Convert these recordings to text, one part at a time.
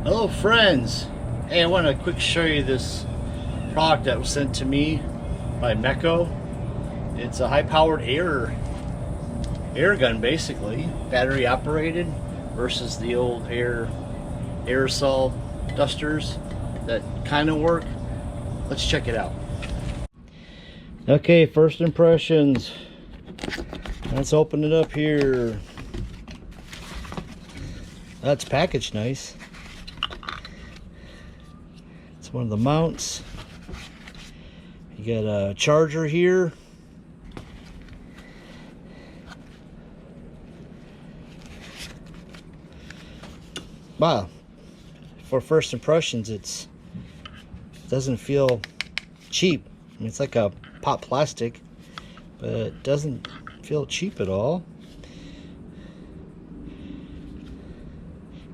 Hello friends! Hey, I want to quick show you this product that was sent to me by Meco. It's a high-powered air gun, basically, battery operated, versus the old aerosol dusters that kind of work. Let's check it out. Okay, first impressions. Let's open it up here. That's packaged nice. It's one of the mounts. You got a charger here. Wow, for first impressions, it doesn't feel cheap. I mean, it's like a pop plastic, but it doesn't feel cheap at all.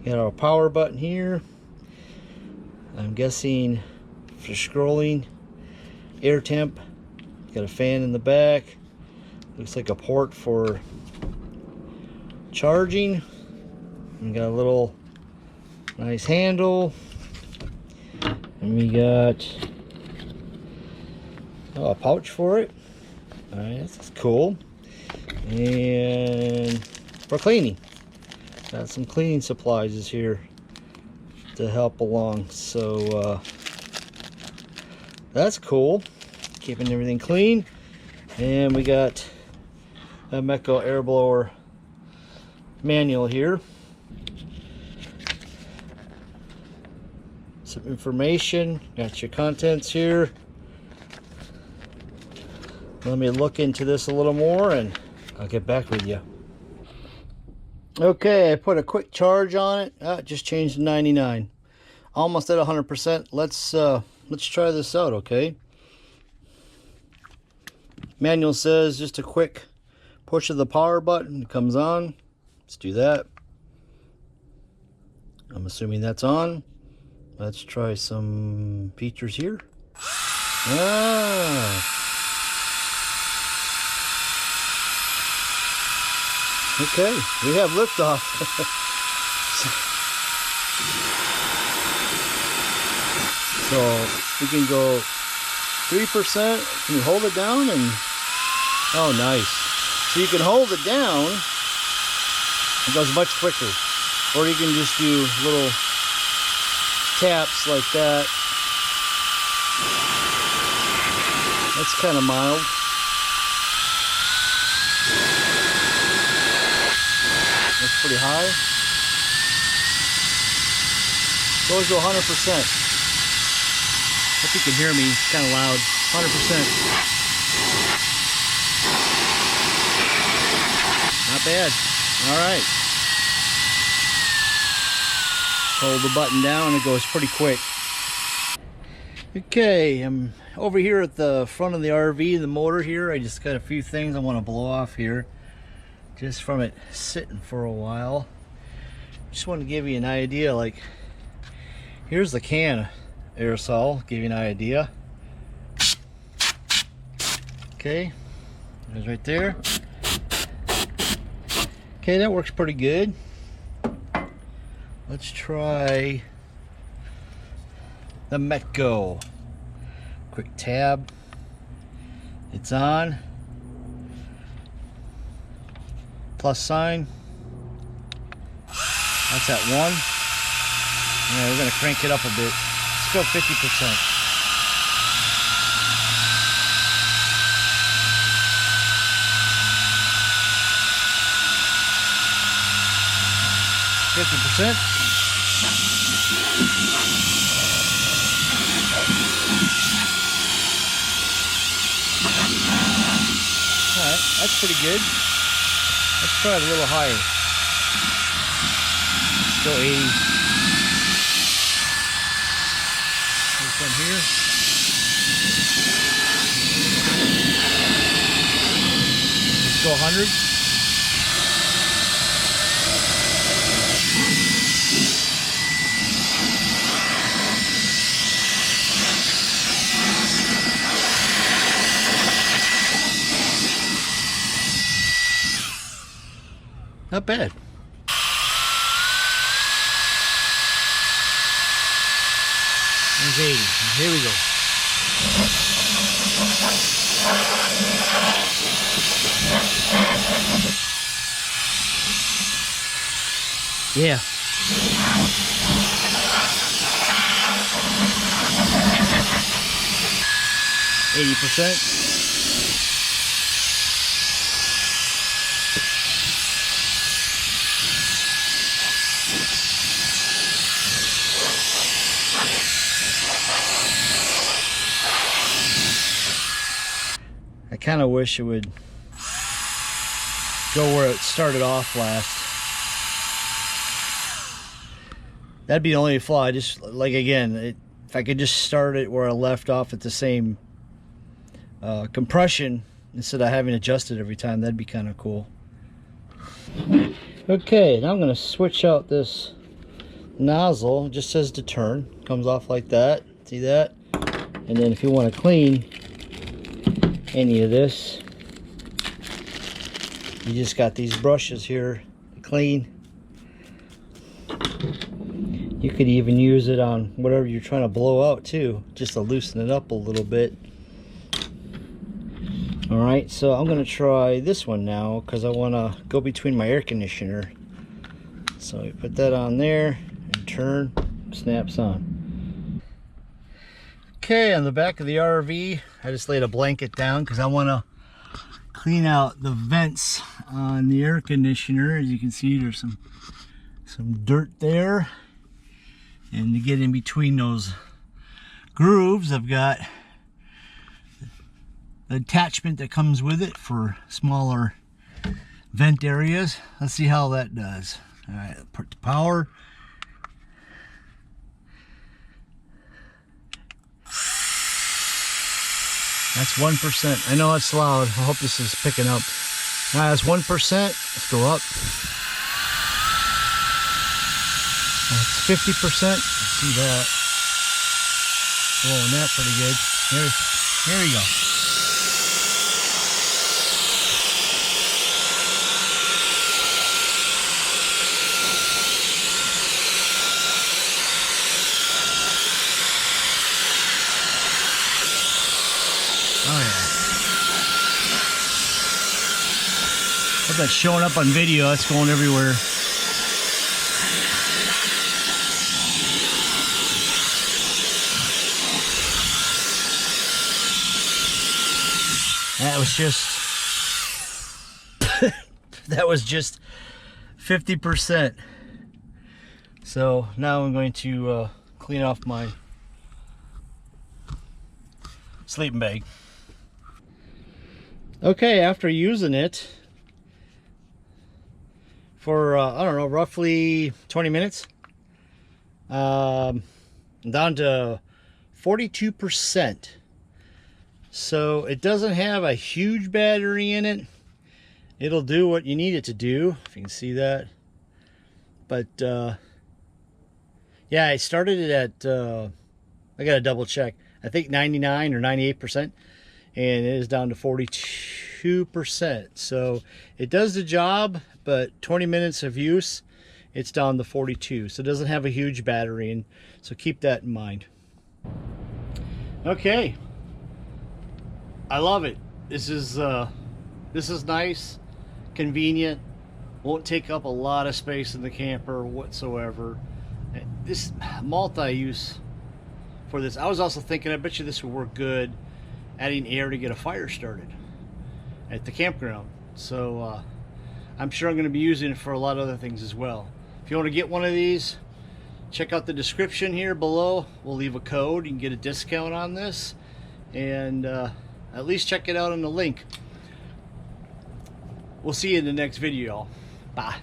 Got our power button here. I'm guessing for scrolling, air temp. Got a fan in the back. Looks like a port for charging. And got a little nice handle. And we got a pouch for it. Alright, that's cool. And for cleaning. Got some cleaning supplies here to help along, so that's cool, keeping everything clean. And we got a Meco air blower manual here, some information, got your contents here. Let me look into this a little more and I'll get back with you. Okay, I put a quick charge on it. Just changed to 99. Almost at 100%. Let's try this out, okay? Manual says just a quick push of the power button. It comes on. Let's do that. I'm assuming that's on. Let's try some features here. Okay, we have liftoff. So we can go 3%. Can you hold it down? And oh, nice. So you can hold it down. It goes much quicker. Or you can just do little taps like that. That's kind of mild. That's pretty high. Goes to 100%. Hope you can hear me. It's kind of loud. 100%. Not bad. All right. Hold the button down. It goes pretty quick. Okay, I'm over here at the front of the RV, the motor here. I just got a few things I want to blow off here, just from it sitting for a while. Just want to give you an idea. Like, here's the can of aerosol, give you an idea. Okay, there's right there. Okay, that works pretty good. Let's try the Meco. Quick tab. It's on. Plus sign. That's at 1. Yeah, we're going to crank it up a bit. Let's go 50%. Alright, that's pretty good. Let's try it a little higher. Let's go 80. This one here. Let's go 100. Not bad. There's 80. Here we go. Yeah. 80%. I kind of wish it would go where it started off last. That'd be the only flaw. I just, like, again, if I could just start it where I left off at the same compression instead of having to adjust it every time, that'd be kind of cool. Okay, now I'm going to switch out this nozzle. It just says to turn. Comes off like that. See that? And then if you want to clean any of this, you just got these brushes here to clean. You could even use it on whatever you're trying to blow out too, just to loosen it up a little bit. Alright, so I'm going to try this one now because I want to go between my air conditioner. So you put that on there and turn, snaps on. Okay, on the back of the RV, I just laid a blanket down because I want to clean out the vents on the air conditioner. As you can see, there's some dirt there. And to get in between those grooves, I've got the attachment that comes with it for smaller vent areas. Let's see how that does. All right, put the power. That's 1%. I know it's loud. I hope this is picking up. All right, that's 1%. Let's go up. That's 50%. See that? Blowing that pretty good. Here we go. Oh yeah. Hope that's showing up on video. That's going everywhere. That was just 50%. So now I'm going to clean off my sleeping bag. Okay, after using it for I don't know, roughly 20 minutes, I'm down to 42%. So it doesn't have a huge battery in it. It'll do what you need it to do, if you can see that. But yeah, I started it at I gotta double check, I think 99 or 98%, and it is down to 42%. So it does the job, but 20 minutes of use, it's down to 42. So it doesn't have a huge battery, and so keep that in mind. Okay, I love it. This is nice, convenient, won't take up a lot of space in the camper whatsoever. This multi-use for this. I was also thinking, I bet you this would work good adding air to get a fire started at the campground. So I'm sure I'm going to be using it for a lot of other things as well. If you want to get one of these, check out the description here below. We'll leave a code. You can get a discount on this, and at least check it out on the link. We'll see you in the next video. Bye.